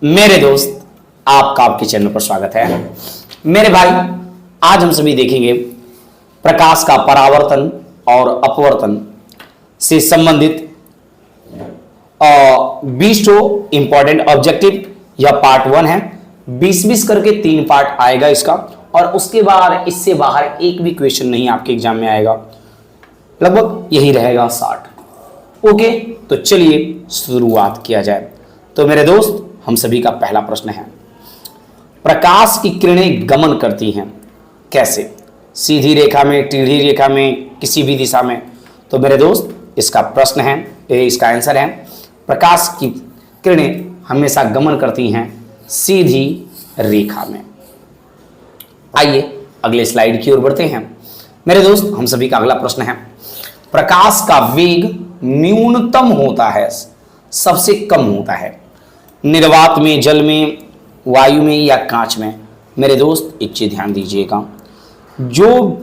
मेरे दोस्त, आपका आपके चैनल पर स्वागत है। मेरे भाई, आज हम सभी देखेंगे प्रकाश का परावर्तन और अपवर्तन से संबंधित 20 इंपॉर्टेंट ऑब्जेक्टिव। यह पार्ट 1 है। 20-20 करके 3 पार्ट आएगा इसका, और उसके बाद इससे बाहर एक भी क्वेश्चन नहीं आपके एग्जाम में आएगा। लगभग यही रहेगा 60। ओके, तो चलिए शुरुआत किया जाए। तो मेरे दोस्त, हम सभी का पहला प्रश्न है, प्रकाश की किरणें गमन करती हैं कैसे? सीधी रेखा में, टेढ़ी रेखा में, किसी भी दिशा में? तो मेरे दोस्त, इसका प्रश्न है, इसका आंसर है, प्रकाश की किरणें हमेशा गमन करती हैं सीधी रेखा में। आइए अगले स्लाइड की ओर बढ़ते हैं। मेरे दोस्त, हम सभी का अगला प्रश्न है, प्रकाश का वेग न्यूनतम होता है, सबसे कम होता है, निर्वात में, जल में, वायु में या कांच में? मेरे दोस्त, एक चीज ध्यान दीजिएगा, जो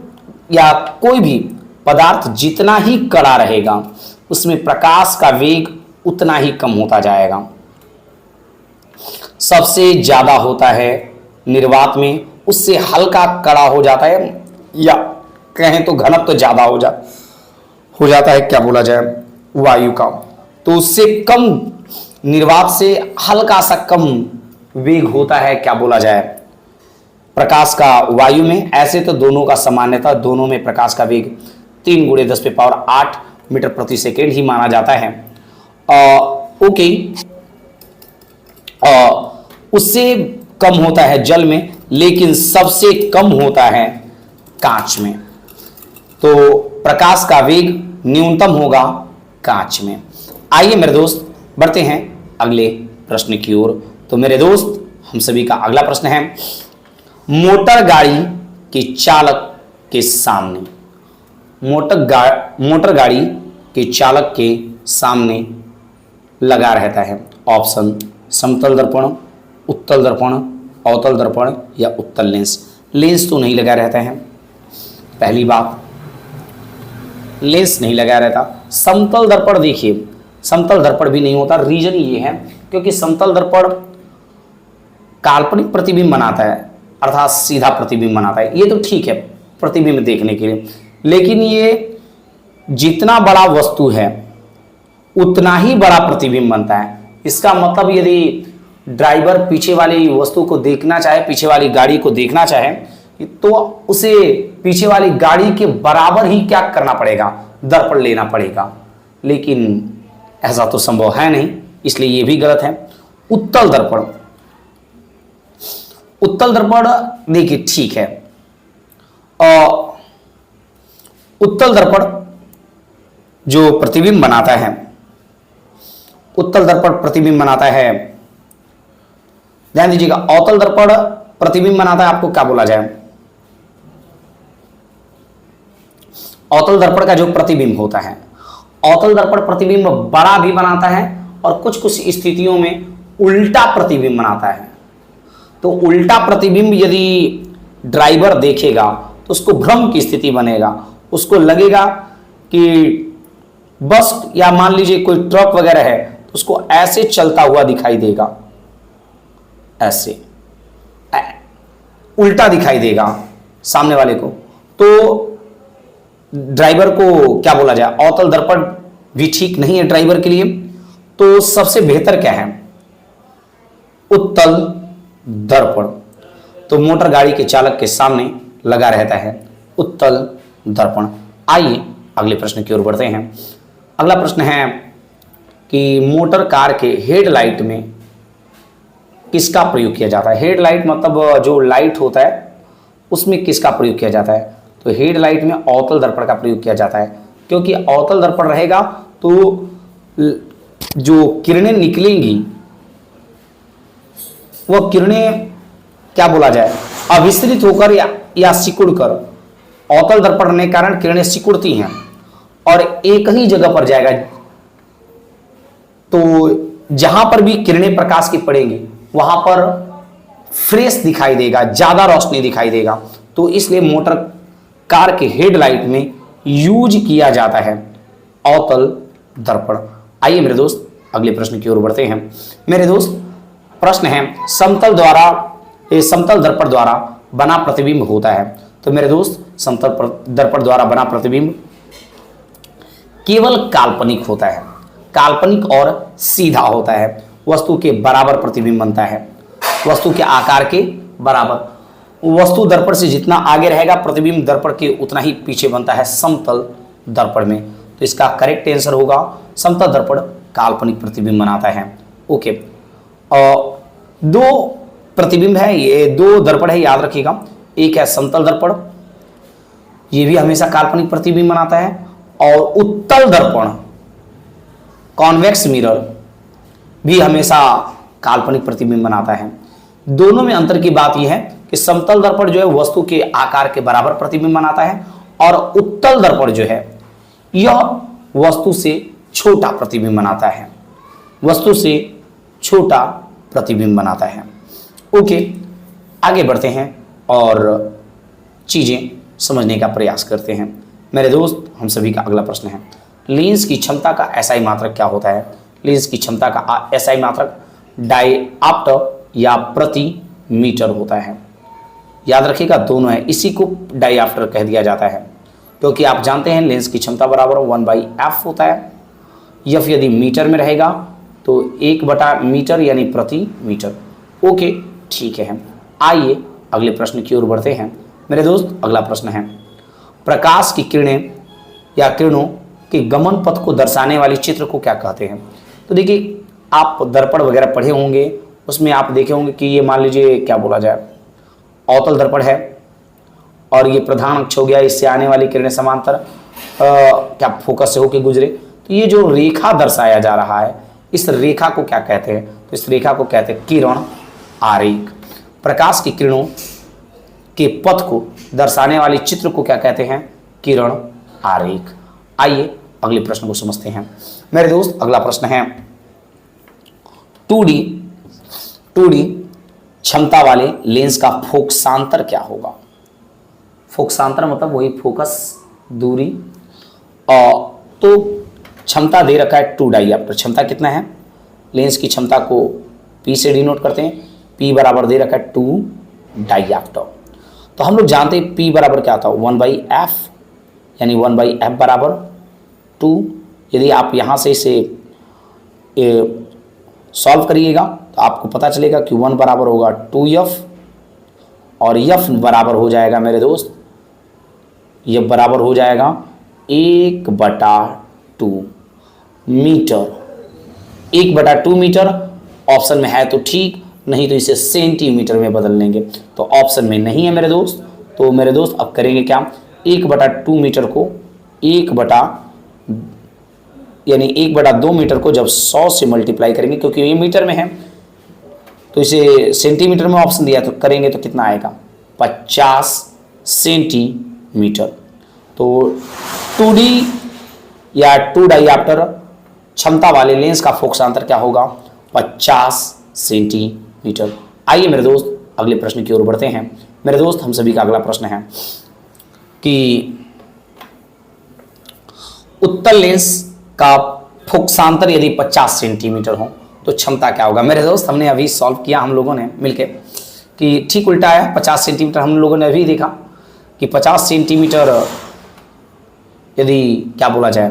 या कोई भी पदार्थ जितना ही कड़ा रहेगा उसमें प्रकाश का वेग उतना ही कम होता जाएगा। सबसे ज्यादा होता है निर्वात में, उससे हल्का कड़ा हो जाता है, या कहें तो घनत्व तो ज्यादा हो जाता है, क्या बोला जाए, वायु का। तो उससे कम, निर्वात से हल्का सा कम वेग होता है, क्या बोला जाए, प्रकाश का वायु में। ऐसे तो दोनों का सामान्यतः, दोनों में प्रकाश का वेग 3 × 10⁸ मीटर प्रति सेकेंड ही माना जाता है। ओके, उससे कम होता है जल में, लेकिन सबसे कम होता है कांच में। तो प्रकाश का वेग न्यूनतम होगा कांच में। आइए मेरे दोस्त, बढ़ते हैं अगले प्रश्न की ओर। तो मेरे दोस्त, हम सभी का अगला प्रश्न है, मोटर गाड़ी के चालक के सामने, मोटर गाड़ी के चालक के सामने लगा रहता है। ऑप्शन: समतल दर्पण, उत्तल दर्पण, अवतल दर्पण या उत्तल लेंस। लेंस तो नहीं लगा रहता है, पहली बात, लेंस नहीं लगा रहता। समतल दर्पण, देखिए समतल दर्पण भी नहीं होता। रीजन ये है क्योंकि समतल दर्पण काल्पनिक प्रतिबिंब बनाता है, अर्थात सीधा प्रतिबिंब बनाता है। ये तो ठीक है प्रतिबिंब देखने के लिए, लेकिन ये जितना बड़ा वस्तु है उतना ही बड़ा प्रतिबिंब बनता है। इसका मतलब यदि ड्राइवर पीछे वाली वस्तु को देखना चाहे, पीछे वाली गाड़ी को देखना चाहे, तो उसे पीछे वाली गाड़ी के बराबर ही क्या करना पड़ेगा, दर्पण लेना पड़ेगा। लेकिन ऐसा तो संभव है नहीं, इसलिए यह भी गलत है। उत्तल दर्पण, उत्तल दर्पण देखिए ठीक है, उत्तल दर्पण जो प्रतिबिंब बनाता है, उत्तल दर्पण प्रतिबिंब बनाता है, ध्यान दीजिएगा। अवतल दर्पण प्रतिबिंब बनाता है, आपको क्या बोला जाए, अवतल दर्पण का जो प्रतिबिंब होता है, अवतल दर्पण प्रतिबिंब बड़ा भी बनाता है और कुछ कुछ स्थितियों में उल्टा प्रतिबिंब बनाता है। तो उल्टा प्रतिबिंब यदि ड्राइवर देखेगा तो उसको भ्रम की स्थिति बनेगा, उसको लगेगा कि बस या मान लीजिए कोई ट्रक वगैरह है, तो उसको ऐसे चलता हुआ दिखाई देगा, ऐसे उल्टा दिखाई देगा सामने वाले को। तो ड्राइवर को क्या बोला जाए, अवतल दर्पण भी ठीक नहीं है ड्राइवर के लिए। तो सबसे बेहतर क्या है, उत्तल दर्पण। तो मोटर गाड़ी के चालक के सामने लगा रहता है उत्तल दर्पण। आइए अगले प्रश्न की ओर बढ़ते हैं। अगला प्रश्न है कि मोटर कार के हेडलाइट में किसका प्रयोग किया जाता है? हेडलाइट मतलब जो लाइट होता है उसमें किसका प्रयोग किया जाता है? तो हेडलाइट में अवतल दर्पण का प्रयोग किया जाता है, क्योंकि अवतल दर्पण रहेगा तो जो किरणें निकलेंगी वह किरणें क्या बोला जाए, अभिसरित होकर या सिकुड़कर, अवतल दर्पण रहने के कारण किरणें सिकुड़ती हैं और एक ही जगह पर जाएगा। तो जहां पर भी किरणें प्रकाश की पड़ेंगी वहां पर फ्रेश दिखाई देगा, ज्यादा रोशनी दिखाई देगा। तो इसलिए मोटर कार के हेडलाइट में यूज किया जाता है अवतल दर्पण। आइए मेरे दोस्त अगले प्रश्न की ओर बढ़ते हैं। मेरे दोस्त, प्रश्न है समतल दर्पण द्वारा बना प्रतिबिंब होता है। तो मेरे दोस्त समतल दर्पण द्वारा बना प्रतिबिंब केवल काल्पनिक होता है, काल्पनिक और सीधा होता है। वस्तु के बराबर प्रतिबिंब बनता है, वस्तु के आकार के बराबर। वस्तु दर्पण से जितना आगे रहेगा प्रतिबिंब दर्पण के उतना ही पीछे बनता है समतल दर्पण में। तो इसका करेक्ट आंसर होगा समतल दर्पण काल्पनिक प्रतिबिंब बनाता है। ओके, और दो प्रतिबिंब है, ये दो दर्पण है, याद रखिएगा। एक है समतल दर्पण, ये भी हमेशा काल्पनिक प्रतिबिंब बनाता है, और उत्तल दर्पण कॉन्वेक्स मिरर भी हमेशा काल्पनिक प्रतिबिंब बनाता है। दोनों में अंतर की बात यह है कि समतल दर्पण जो है वस्तु के आकार के बराबर प्रतिबिंब बनाता है, और उत्तल दर्पण जो है यह वस्तु से छोटा प्रतिबिंब बनाता है, वस्तु से छोटा प्रतिबिंब बनाता है। ओके, आगे बढ़ते हैं और चीजें समझने का प्रयास करते हैं। मेरे दोस्त, हम सभी का अगला प्रश्न है, लेंस की क्षमता का एसआई मात्रक क्या होता है? लेंस की क्षमता का एसआई मात्रक डायऑप्टर या प्रति मीटर होता है। याद रखिएगा, दोनों है, इसी को डायऑप्टर कह दिया जाता है, क्योंकि आप जानते हैं लेंस की क्षमता बराबर 1/f होता है। एफ यदि मीटर में रहेगा तो 1/मीटर यानी प्रति मीटर। ओके, ठीक है। आइए अगले प्रश्न की ओर बढ़ते हैं। मेरे दोस्त, अगला प्रश्न है, प्रकाश की किरणें या किरणों के गमन पथ को दर्शाने वाली चित्र को क्या कहते हैं? तो देखिए, आप दर्पण वगैरह पढ़े होंगे, उसमें आप देखे होंगे कि ये मान लीजिए क्या बोला जाए, अवतल दर्पण है, और ये प्रधान अक्ष हो गया, इससे आने वाली किरणें समांतर क्या फोकस से होकर गुजरे। तो ये जो रेखा दर्शाया जा रहा है, इस रेखा को क्या कहते हैं? तो इस रेखा को कहते हैं किरण आरेख। प्रकाश की किरणों के पथ को दर्शाने वाली चित्र को क्या कहते हैं? किरण आरेख। आइए अगले प्रश्न को समझते हैं। मेरे दोस्त, अगला प्रश्न है 2D क्षमता वाले लेंस का फोकसांतर क्या होगा? फोकसांतर मतलब वही फोकस दूरी। तो क्षमता दे रखा है 2 डायऑप्टर। क्षमता कितना है? लेंस की क्षमता को P से डिनोट करते हैं। P बराबर दे रखा है 2 डायऑप्टर। तो हम लोग जानते हैं P बराबर क्या था, 1/f, यानी 1/f बराबर 2। यदि आप यहाँ से इसे सॉल्व करिएगा तो आपको पता चलेगा कि 1 बराबर होगा 2f, और f बराबर हो जाएगा मेरे दोस्त, ये बराबर हो जाएगा 1/2 मीटर। 1/2 मीटर ऑप्शन में है तो ठीक, नहीं तो इसे सेंटीमीटर में बदल लेंगे। तो ऑप्शन में नहीं है मेरे दोस्त। तो मेरे दोस्त अब करेंगे क्या, 1/2 मीटर को 1/2 मीटर को जब 100 से मल्टीप्लाई करेंगे, क्योंकि ये मीटर में है तो इसे सेंटीमीटर में ऑप्शन दिया, तो करेंगे तो कितना आएगा, 50 सेंटीमीटर। तो 2D या 2 डायऑप्टर क्षमता वाले लेंस का फोकसांतर क्या होगा, 50 सेंटीमीटर। आइए मेरे दोस्त अगले प्रश्न की ओर बढ़ते हैं। मेरे दोस्त, हम सभी का अगला प्रश्न है कि उत्तल लेंस का फोकसांतर यदि 50 सेंटीमीटर हो तो क्षमता क्या होगा? मेरे दोस्त, हमने अभी सॉल्व किया हम लोगों ने मिलके कि ठीक उल्टा है। 50 सेंटीमीटर हम लोगों ने अभी देखा कि 50 सेंटीमीटर यदि क्या बोला जाए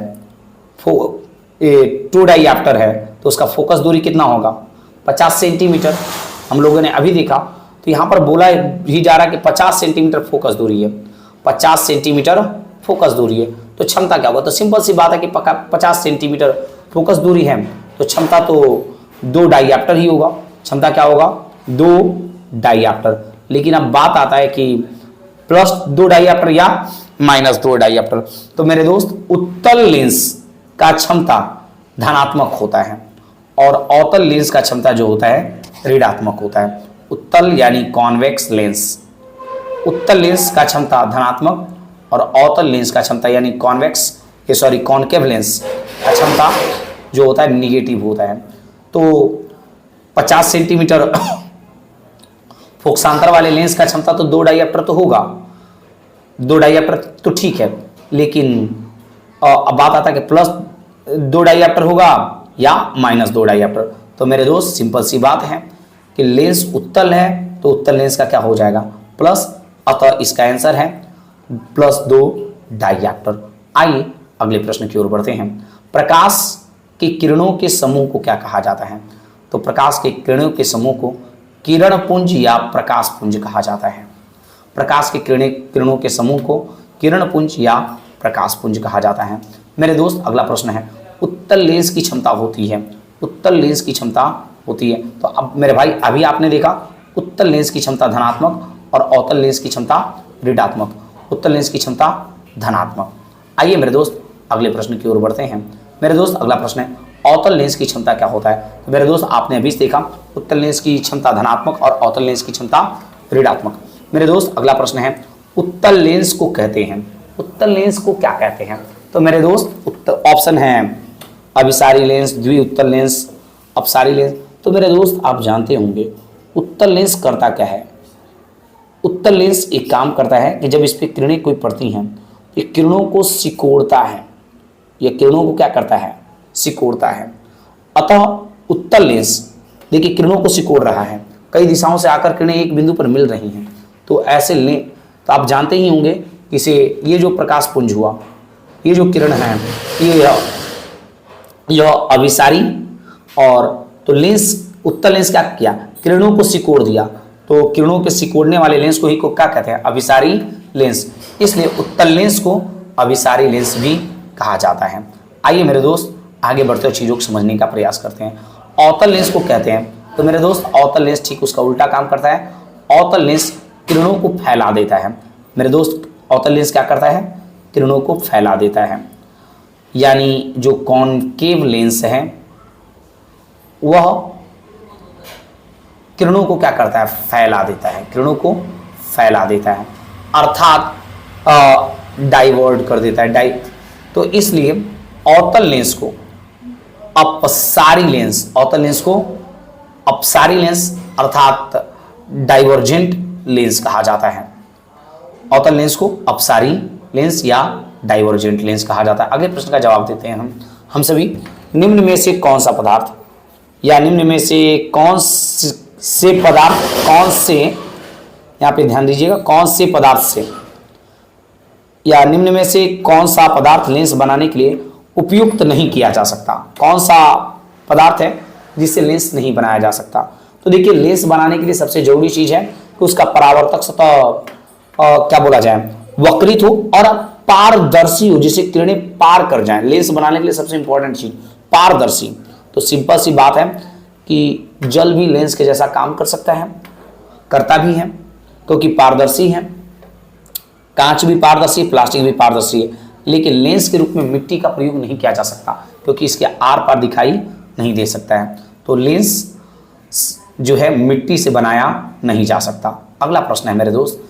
2 डायऑप्टर है तो उसका फोकस दूरी कितना होगा, 50 सेंटीमीटर हम लोगों ने अभी देखा। तो यहाँ पर बोला भी जा रहा है कि 50 सेंटीमीटर फोकस दूरी है, 50 सेंटीमीटर फोकस दूरी है, तो क्षमता क्या होगा? तो सिंपल सी बात है कि 50 सेंटीमीटर फोकस दूरी है तो क्षमता तो 2 डायऑप्टर ही होगा। क्षमता क्या होगा, 2 डायऑप्टर। लेकिन अब बात आता है कि +2 डायऑप्टर या -2 डायऑप्टर। तो मेरे दोस्त, उत्तल लेंस का क्षमता धनात्मक होता है और अवतल लेंस का क्षमता जो होता है ऋणात्मक होता है। उत्तल यानी कॉन्वेक्स लेंस, उत्तल लेंस का क्षमता धनात्मक और अवतल लेंस का क्षमता यानी कॉन्केव लेंस का क्षमता जो होता है निगेटिव होता है। तो 50 सेंटीमीटर फोकसांतर वाले लेंस का क्षमता तो 2 डायऑप्टर तो होगा, 2 डायऑप्टर तो ठीक है, लेकिन अब बात आता है कि +2 डायऑप्टर होगा या -2 डायऑप्टर। तो मेरे दोस्त, सिंपल सी बात है कि लेंस उत्तल है तो उत्तल लेंस का क्या हो जाएगा प्लस, अतः इसका आंसर है +2 डाइऑप्टर। आइए अगले प्रश्न की ओर बढ़ते हैं। प्रकाश के किरणों के समूह को क्या कहा जाता है? तो प्रकाश के किरणों के समूह को किरण पुंज या प्रकाश पुंज कहा जाता है। प्रकाश के किरणों के समूह को किरण पुंज या प्रकाश पुंज कहा जाता है। मेरे दोस्त अगला प्रश्न है, उत्तल लेंस की क्षमता होती है, उत्तल लेंस की क्षमता होती है। तो अब मेरे भाई अभी आपने देखा उत्तल लेंस की क्षमता धनात्मक और अवतल लेंस की क्षमता ऋणात्मक, उत्तल लेंस की क्षमता धनात्मक। आइए मेरे दोस्त अगले प्रश्न की ओर बढ़ते हैं। मेरे दोस्त अगला प्रश्न है, अवतल लेंस की क्षमता क्या होता है? तो मेरे दोस्त आपने अभी देखा उत्तल लेंस की क्षमता धनात्मक और अवतल लेंस की क्षमता ऋणात्मक। मेरे दोस्त अगला प्रश्न है, उत्तल लेंस को कहते हैं, उत्तल लेंस को क्या कहते हैं? तो मेरे दोस्त ऑप्शन है अभिसारी लेंस, द्विउत्तल लेंस, अपसारी लेंस। तो मेरे दोस्त आप जानते होंगे उत्तल लेंस करता क्या है? उत्तल लेंस एक काम करता है कि जब इस पर किरणें कोई पड़ती हैं, ये किरणों को सिकोड़ता है, ये किरणों को क्या करता है? सिकोड़ता है। अतः उत्तल लेंस देखिए किरणों को सिकोड़ रहा है, कई दिशाओं से आकर किरणें एक बिंदु पर मिल रही हैं, तो ऐसे लें तो आप जानते ही होंगे इसे, ये जो प्रकाश पुंज हुआ, ये जो किरण है, यह अभिसारी, और तो लेंस उत्तल लेंस क्या किया? किरणों को सिकोड़ दिया, तो किरणों के सिकोड़ने वाले लेंस को ही को क्या कहते हैं? अभिसारी लेंस। इसलिए उत्तल लेंस को अभिसारी लेंस भी कहा जाता है। आइए मेरे दोस्त आगे बढ़ते हुए चीज़ों को समझने का प्रयास करते हैं। अवतल लेंस को कहते हैं, तो मेरे दोस्त अवतल लेंस ठीक उसका उल्टा काम करता है। अवतल लेंस किरणों को फैला देता है। मेरे दोस्त अवतल लेंस क्या करता है? किरणों को फैला देता है। यानी जो कॉनकेव लेंस है वह किरणों को क्या करता है? फैला देता है, किरणों को फैला देता है, अर्थात डाइवर्ट कर देता है। तो इसलिए अवतल लेंस को अपसारी लेंस, अवतल लेंस को अपसारी लेंस अर्थात डाइवर्जेंट लेंस कहा जाता है। अवतल लेंस को अपसारी लेंस या डाइवर्जेंट लेंस कहा जाता है। अगले प्रश्न का जवाब देते हैं हम सभी। निम्न में से कौन सा पदार्थ या निम्न में से कौन से पदार्थ, कौन से, यहाँ पे ध्यान दीजिएगा, कौन से पदार्थ से या निम्न में से कौन सा पदार्थ लेंस बनाने के लिए उपयुक्त नहीं किया जा सकता? कौन सा पदार्थ है जिससे लेंस नहीं बनाया जा सकता? तो देखिए लेंस बनाने के लिए सबसे जरूरी चीज है कि उसका परावर्तक सतह क्या बोला जाए, वक्रित हो और पारदर्शी हो, जिसे किरणें पार कर जाएं। लेंस बनाने के लिए सबसे इंपॉर्टेंट चीज पारदर्शी। तो सिंपल सी बात है कि जल भी लेंस के जैसा काम कर सकता है, करता भी है, क्योंकि पारदर्शी है। कांच भी पारदर्शी, प्लास्टिक भी पारदर्शी है, लेकिन लेंस के रूप में मिट्टी का प्रयोग नहीं किया जा सकता, क्योंकि इसके आर पार दिखाई नहीं दे सकता है। तो लेंस जो है मिट्टी से बनाया नहीं जा सकता। अगला प्रश्न है मेरे दोस्त,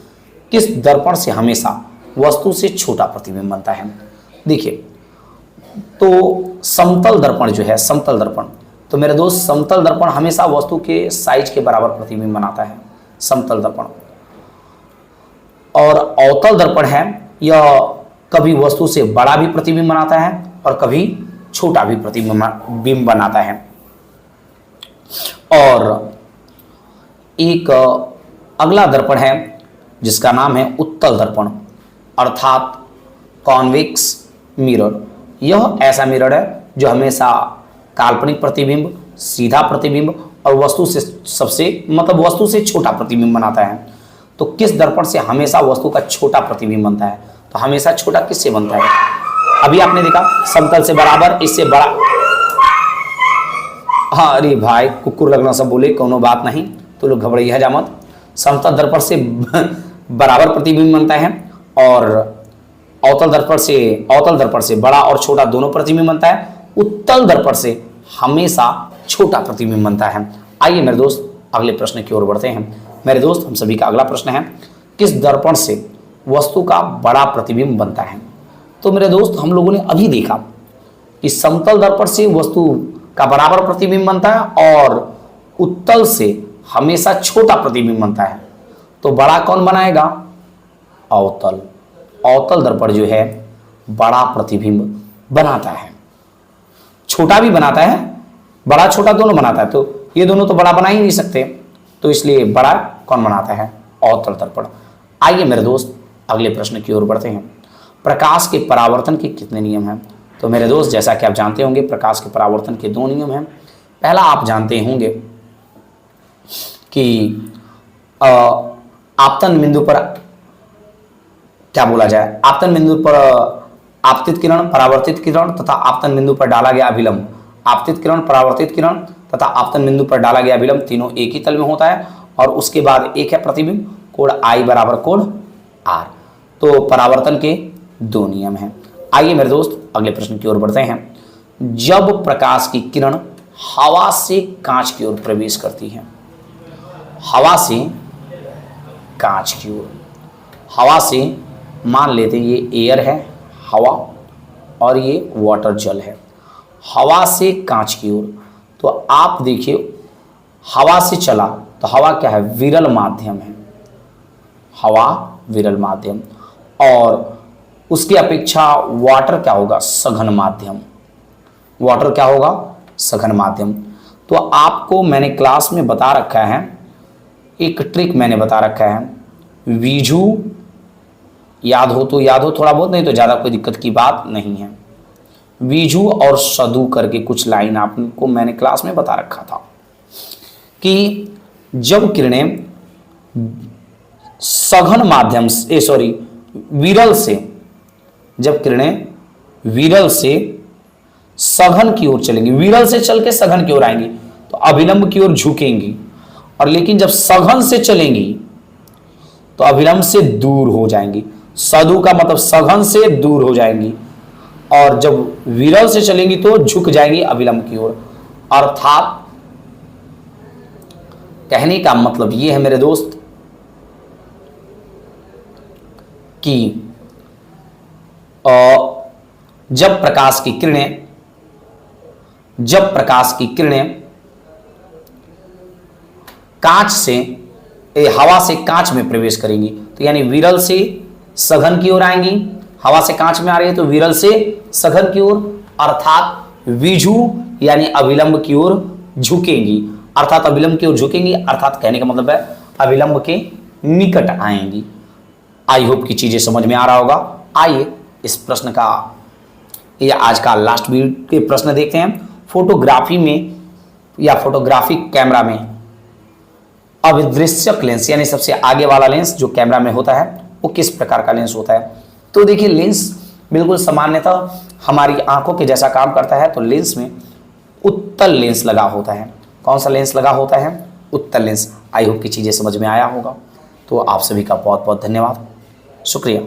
किस दर्पण से हमेशा वस्तु से छोटा प्रतिबिंब बनता है? देखिए तो समतल दर्पण जो है, समतल दर्पण, तो मेरे दोस्त समतल दर्पण हमेशा वस्तु के साइज के बराबर प्रतिबिंब बनाता है, समतल दर्पण। और अवतल दर्पण है, यह कभी वस्तु से बड़ा भी प्रतिबिंब बनाता है और कभी छोटा भी प्रतिबिंब बनाता है। और एक अगला दर्पण है जिसका नाम है उत्तल दर्पण अर्थात कॉन्वेक्स मिरर। यह ऐसा मिरर है जो हमेशा काल्पनिक प्रतिबिंब, सीधा प्रतिबिंब और वस्तु से वस्तु से छोटा प्रतिबिंब बनाता है। तो किस दर्पण से हमेशा वस्तु का छोटा प्रतिबिंब बनता है? तो हमेशा छोटा किससे बनता है? अभी आपने देखा समतल से बराबर, इससे बड़ा। हाँ अरे भाई कुकुर लगना सब बोले, कोनो बात नहीं, तो लोग घबराइए जा मत। समतल दर्पण से बराबर प्रतिबिंब बनता है और अवतल दर्पण से बड़ा और छोटा दोनों प्रतिबिंब बनता है। उत्तल दर्पण से हमेशा छोटा प्रतिबिंब बनता है। आइए मेरे दोस्त अगले प्रश्न की ओर बढ़ते हैं। मेरे दोस्त हम सभी का अगला प्रश्न है, किस दर्पण से वस्तु का बड़ा प्रतिबिंब बनता है? तो मेरे दोस्त हम लोगों ने अभी देखा कि समतल दर्पण से वस्तु का बराबर प्रतिबिंब बनता है और उत्तल से हमेशा छोटा प्रतिबिंब बनता है। तो बड़ा कौन बनाएगा? अवतल। अवतल दर्पण जो है बड़ा प्रतिबिंब बनाता है, छोटा भी बनाता है, बड़ा छोटा दोनों बनाता है। तो ये दोनों तो बड़ा बना ही नहीं सकते, तो इसलिए बड़ा कौन बनाता है, अवतल दर्पण। आइए मेरे दोस्त अगले प्रश्न की ओर बढ़ते हैं। प्रकाश के परावर्तन के कितने नियम हैं? तो मेरे दोस्त जैसा कि आप जानते होंगे प्रकाश के परावर्तन के 2 नियम हैं। पहला आप जानते होंगे कि आपतन बिंदु पर क्या बोला जाए, आपतन बिंदु पर आपतित किरण, परावर्तित किरण तथा आपतन बिंदु पर डाला गया अभिलंब, आपतित किरण, परावर्तित किरण तथा आपतन बिंदु पर डाला गया अभिलंब तीनों एक ही तल में होता है और उसके बाद एक है प्रतिबिंब, कोण I बराबर कोण R। तो परावर्तन के 2 नियम हैं। आइए मेरे दोस्त अगले प्रश्न की ओर बढ़ते हैं। जब प्रकाश की किरण हवा से कांच की ओर प्रवेश करती है, हवा से कांच की ओर, हवा से मान लेते हैं ये एयर है हवा और ये वाटर जल है, हवा से कांच की ओर, तो आप देखिए हवा से चला तो हवा क्या है, विरल माध्यम है, हवा विरल माध्यम, और उसकी अपेक्षा वाटर क्या होगा, सघन माध्यम, वाटर क्या होगा, सघन माध्यम। तो आपको मैंने क्लास में बता रखा है, एक ट्रिक मैंने बता रखा है, वीजू याद हो तो याद हो थोड़ा बहुत, नहीं तो ज़्यादा कोई दिक्कत की बात नहीं है। वीजू और सदु करके कुछ लाइन आपको मैंने क्लास में बता रखा था कि जब किरणें सघन माध्यम से विरल से, जब किरणें विरल से सघन की ओर चलेंगी, विरल से चल के सघन की ओर आएंगी तो अभिलंब की ओर झुकेंगी, और लेकिन जब सघन से चलेंगी तो अभिलंब से दूर हो जाएंगी। सदु का मतलब सघन से दूर हो जाएंगी, और जब विरल से चलेंगी तो झुक जाएंगी अभिलंब की ओर। अर्थात कहने का मतलब यह है मेरे दोस्त कि जब प्रकाश की किरणें कांच से हवा से कांच में प्रवेश करेंगी, तो यानी विरल से सघन की ओर आएंगी, हवा से कांच में आ रही है तो विरल से सघन की ओर, अर्थात विजु यानी अभिलंब की ओर झुकेंगी, अर्थात अभिलंब की ओर झुकेंगी, अर्थात कहने का मतलब है अभिलंब के निकट आएंगी। आई होप की चीजें समझ में आ रहा होगा। आइए इस प्रश्न का या आज का लास्ट वीडियो के प्रश्न देखते हैं। फोटोग्राफी में या फोटोग्राफिक कैमरा में अभिदृश्यक लेंस यानी सबसे आगे वाला लेंस जो कैमरा में होता है वो किस प्रकार का लेंस होता है? तो देखिए लेंस बिल्कुल सामान्यतः हमारी आंखों के जैसा काम करता है। तो लेंस में उत्तल लेंस लगा होता है। कौन सा लेंस लगा होता है? उत्तल लेंस। आई होप की चीजें समझ में आया होगा। तो आप सभी का बहुत बहुत धन्यवाद, शुक्रिया।